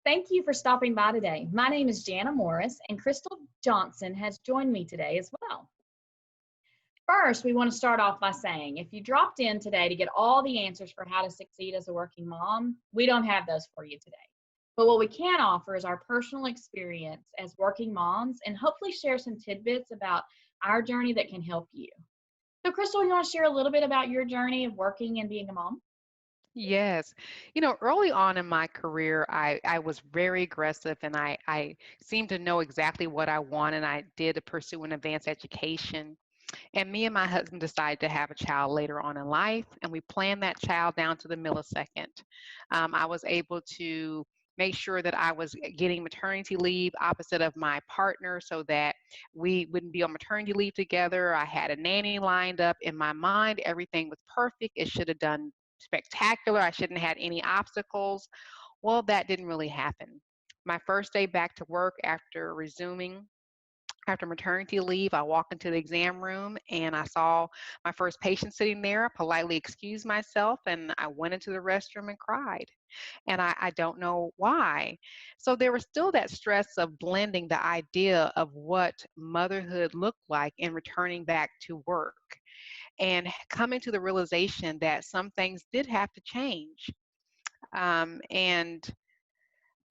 Thank you for stopping by today. My name is Jana Morris, and Crystal Johnson has joined me today as well. First, we want to start off by saying if you dropped in today to get all the answers for how to succeed as a working mom, we don't have those for you today. But what we can offer is our personal experience as working moms and hopefully share some tidbits about our journey that can help you. So, Crystal, you want to share a little bit about your journey of working and being a mom? Yes. Early on in my career, I was very aggressive and I seemed to know exactly what I wanted. I did pursue an advanced education. And me and my husband decided to have a child later on in life, and we planned that child down to the millisecond. I was able to make sure that I was getting maternity leave opposite of my partner so that we wouldn't be on maternity leave together. I had a nanny lined up. In my mind, everything was perfect. It should have done spectacular. I shouldn't have had any obstacles. Well, that didn't really happen. My first day back to work after maternity leave, I walked into the exam room and I saw my first patient sitting there. I politely excused myself and I went into the restroom and cried. And I don't know why. So there was still that stress of blending the idea of what motherhood looked like and returning back to work and coming to the realization that some things did have to change. And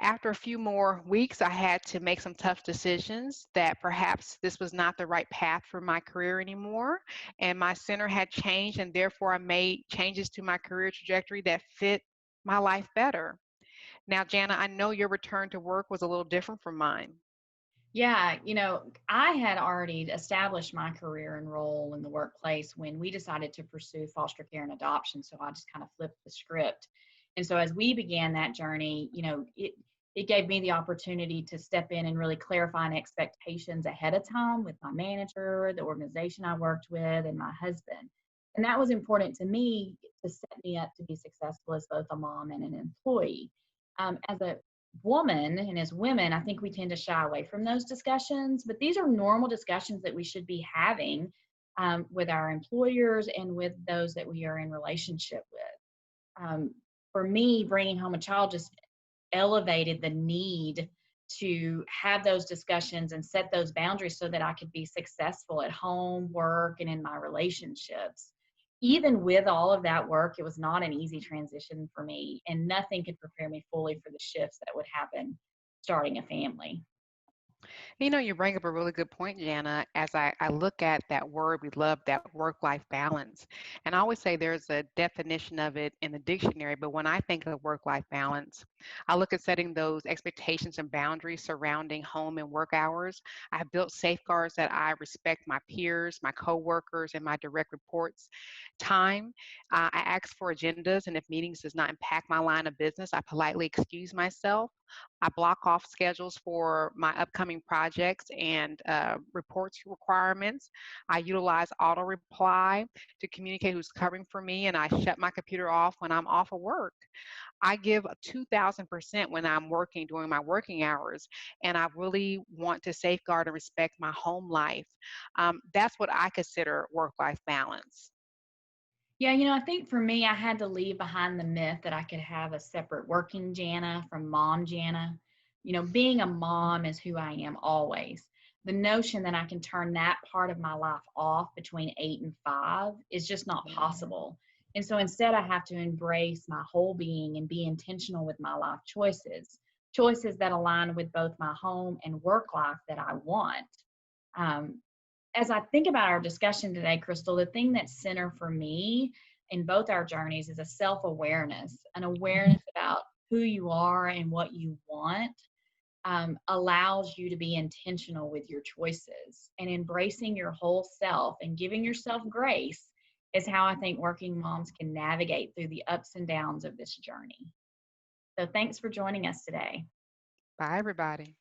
after a few more weeks, I had to make some tough decisions that perhaps this was not the right path for my career anymore. And my center had changed, and therefore I made changes to my career trajectory that fit my life better. Now, Jana, I know your return to work was a little different from mine. Yeah, I had already established my career and role in the workplace when we decided to pursue foster care and adoption. So I just kind of flipped the script. And so as we began that journey, it gave me the opportunity to step in and really clarify expectations ahead of time with my manager, the organization I worked with, and my husband. And that was important to me to set me up to be successful as both a mom and an employee. As a woman and as women, I think we tend to shy away from those discussions, but these are normal discussions that we should be having with our employers and with those that we are in relationship with. For me, bringing home a child just elevated the need to have those discussions and set those boundaries so that I could be successful at home, work, and in my relationships. Even with all of that work, it was not an easy transition for me, and nothing could prepare me fully for the shifts that would happen starting a family. You bring up a really good point, Jana. As I look at that word, we love that work life balance. And I always say there's a definition of it in the dictionary, but when I think of work life balance, I look at setting those expectations and boundaries surrounding home and work hours. I've built safeguards that I respect my peers, my coworkers, and my direct reports time. I ask for agendas, and if meetings does not impact my line of business, I politely excuse myself. I block off schedules for my upcoming projects and reports requirements. I utilize auto reply to communicate who's covering for me, and I shut my computer off when I'm off of work. I give 2,000% when I'm working during my working hours, and I really want to safeguard and respect my home life. That's what I consider work life balance. Yeah, I think for me, I had to leave behind the myth that I could have a separate working Jana from mom Jana. Being a mom is who I am always. The notion that I can turn that part of my life off between 8 and 5 is just not possible. And so instead, I have to embrace my whole being and be intentional with my life choices, choices that align with both my home and work life that I want. Um, as I think about our discussion today, Crystal, the thing that's center for me in both our journeys is a self awareness, an awareness about who you are and what you want. Allows you to be intentional with your choices and embracing your whole self and giving yourself grace is how I think working moms can navigate through the ups and downs of this journey. So, thanks for joining us today. Bye, everybody.